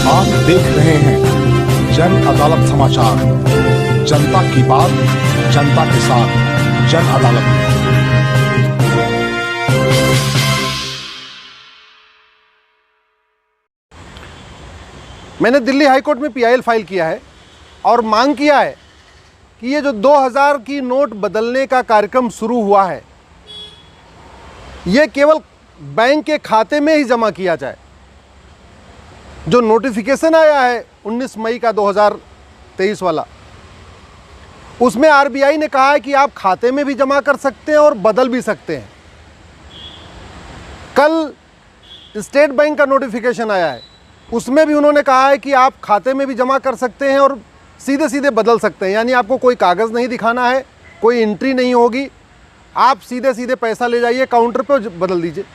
आप देख रहे हैं जन अदालत समाचार। जनता की बात, जनता के साथ, जन अदालत में। मैंने दिल्ली हाईकोर्ट में पीआईएल फाइल किया है और मांग किया है कि ये जो 2000 की नोट बदलने का कार्यक्रम शुरू हुआ है, ये केवल बैंक के खाते में ही जमा किया जाए। जो नोटिफिकेशन आया है 19 मई का 2023 वाला, उसमें आरबीआई ने कहा है कि आप खाते में भी जमा कर सकते हैं और बदल भी सकते हैं। कल स्टेट बैंक का नोटिफिकेशन आया है, उसमें भी उन्होंने कहा है कि आप खाते में भी जमा कर सकते हैं और सीधे सीधे बदल सकते हैं। यानी आपको कोई कागज़ नहीं दिखाना है, कोई एंट्री नहीं होगी, आप सीधे सीधे पैसा ले जाइए काउंटर पे बदल दीजिए।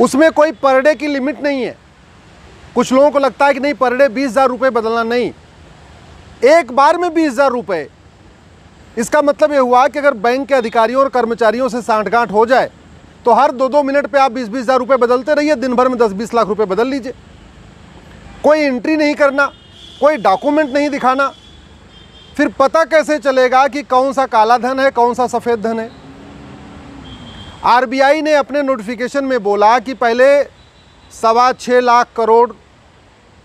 उसमें कोई पर डे की लिमिट नहीं है। कुछ लोगों को लगता है कि नहीं, पर डे 20,000 रुपये बदलना, नहीं, एक बार में 20,000 रुपये। इसका मतलब ये हुआ कि अगर बैंक के अधिकारियों और कर्मचारियों से सांठगांठ हो जाए तो हर 2-2 मिनट पे आप 20,000 रुपये बदलते रहिए, दिन भर में 10-20 लाख रुपए बदल लीजिए। कोई एंट्री नहीं करना, कोई डॉक्यूमेंट नहीं दिखाना, फिर पता कैसे चलेगा कि कौन सा काला धन है, कौन सा सफ़ेद धन है। आरबीआई ने अपने नोटिफिकेशन में बोला कि पहले 6.25 लाख करोड़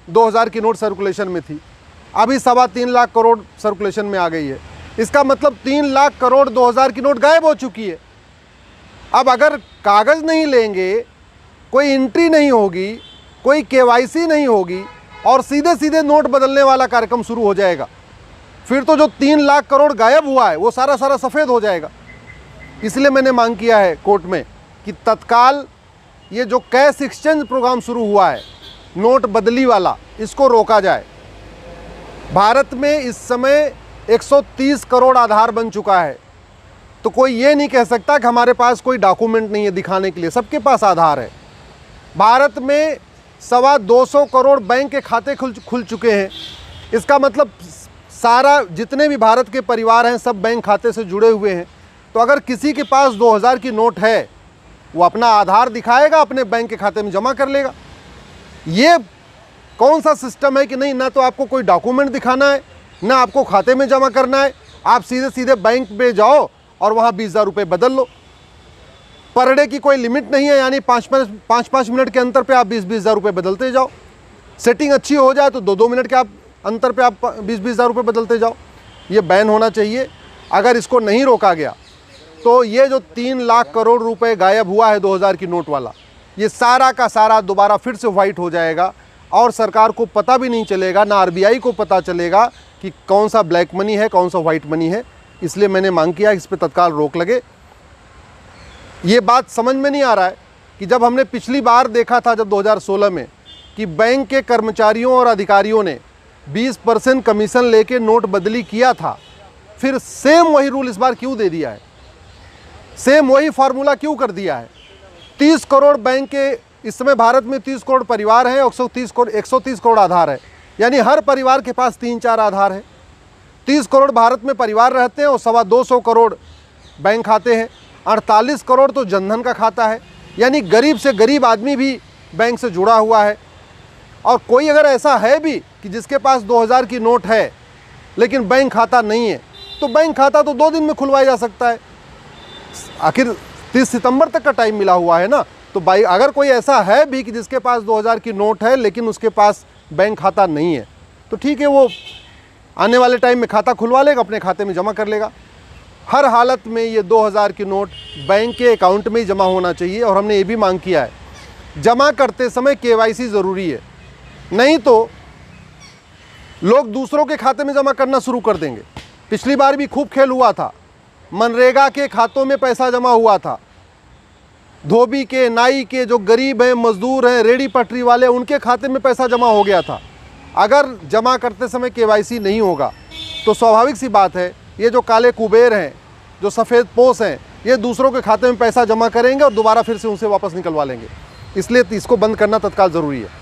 2000 की नोट सर्कुलेशन में थी, अभी 3.25 लाख करोड़ सर्कुलेशन में आ गई है। इसका मतलब 3 लाख करोड़ 2000 की नोट गायब हो चुकी है। अब अगर कागज़ नहीं लेंगे, कोई एंट्री नहीं होगी, कोई केवाईसी नहीं होगी और सीधे सीधे नोट बदलने वाला कार्यक्रम शुरू हो जाएगा, फिर तो जो 3 लाख करोड़ गायब हुआ है वो सारा सफ़ेद हो जाएगा। इसलिए मैंने मांग किया है कोर्ट में कि तत्काल ये जो कैश एक्सचेंज प्रोग्राम शुरू हुआ है, नोट बदली वाला, इसको रोका जाए। भारत में इस समय 130 करोड़ आधार बन चुका है, तो कोई ये नहीं कह सकता कि हमारे पास कोई डॉक्यूमेंट नहीं है दिखाने के लिए। सबके पास आधार है। भारत में 225 करोड़ बैंक के खाते खुल चुके हैं। इसका मतलब सारा जितने भी भारत के परिवार हैं सब बैंक खाते से जुड़े हुए हैं। तो अगर किसी के पास 2000 की नोट है, वो अपना आधार दिखाएगा, अपने बैंक के खाते में जमा कर लेगा। ये कौन सा सिस्टम है कि नहीं, ना तो आपको कोई डॉक्यूमेंट दिखाना है, ना आपको खाते में जमा करना है, आप सीधे सीधे बैंक में जाओ और वहाँ 20,000 रुपये बदल लो। पर डे की कोई लिमिट नहीं है, यानी 5-5 मिनट के अंतर पे आप 20,000 रुपये बदलते जाओ। सेटिंग अच्छी हो जाए तो 2-2 मिनट के आप अंतर पे आप 20,000 रुपये बदलते जाओ। ये बैन होना चाहिए। अगर इसको नहीं रोका गया तो ये जो 3 लाख करोड़ रुपए गायब हुआ है 2000 की नोट वाला, ये सारा का सारा दोबारा फिर से वाइट हो जाएगा और सरकार को पता भी नहीं चलेगा, ना आरबीआई को पता चलेगा कि कौन सा ब्लैक मनी है, कौन सा वाइट मनी है। इसलिए मैंने मांग किया इस पर तत्काल रोक लगे। ये बात समझ में नहीं आ रहा है कि जब हमने पिछली बार देखा था, जब 2016 में, कि बैंक के कर्मचारियों और अधिकारियों ने 20% कमीशन लेके नोट बदली किया था, फिर सेम वही रूल इस बार क्यों दे दिया है? सेम वही फार्मूला क्यों कर दिया है? 30 करोड़ बैंक के, इस समय भारत में 30 करोड़ परिवार हैं, 130 करोड़ आधार है, यानी हर परिवार के पास 3-4 आधार है। 30 करोड़ भारत में परिवार रहते हैं और 225 करोड़ बैंक खाते हैं। 48 करोड़ तो जनधन का खाता है, यानी गरीब से गरीब आदमी भी बैंक से जुड़ा हुआ है। और कोई अगर ऐसा है भी कि जिसके पास 2000 की नोट है लेकिन बैंक खाता नहीं है, तो बैंक खाता तो 2 दिन में खुलवाया जा सकता है। आखिर 30 सितंबर तक का टाइम मिला हुआ है ना। तो भाई, अगर कोई ऐसा है भी कि जिसके पास 2000 की नोट है लेकिन उसके पास बैंक खाता नहीं है, तो ठीक है, वो आने वाले टाइम में खाता खुलवा लेगा, अपने खाते में जमा कर लेगा। हर हालत में ये 2000 की नोट बैंक के अकाउंट में ही जमा होना चाहिए। और हमने ये भी मांग किया है, जमा करते समय केवाईसी ज़रूरी है, नहीं तो लोग दूसरों के खाते में जमा करना शुरू कर देंगे। पिछली बार भी खूब खेल हुआ था, मनरेगा के खातों में पैसा जमा हुआ था, धोबी के, नाई के, जो गरीब हैं, मजदूर हैं, रेडी पटरी वाले, उनके खाते में पैसा जमा हो गया था। अगर जमा करते समय केवाईसी नहीं होगा तो स्वाभाविक सी बात है, ये जो काले कुबेर हैं, जो सफ़ेद पोस हैं, ये दूसरों के खाते में पैसा जमा करेंगे और दोबारा फिर से उनसे वापस निकलवा लेंगे। इसलिए इसको बंद करना तत्काल ज़रूरी है।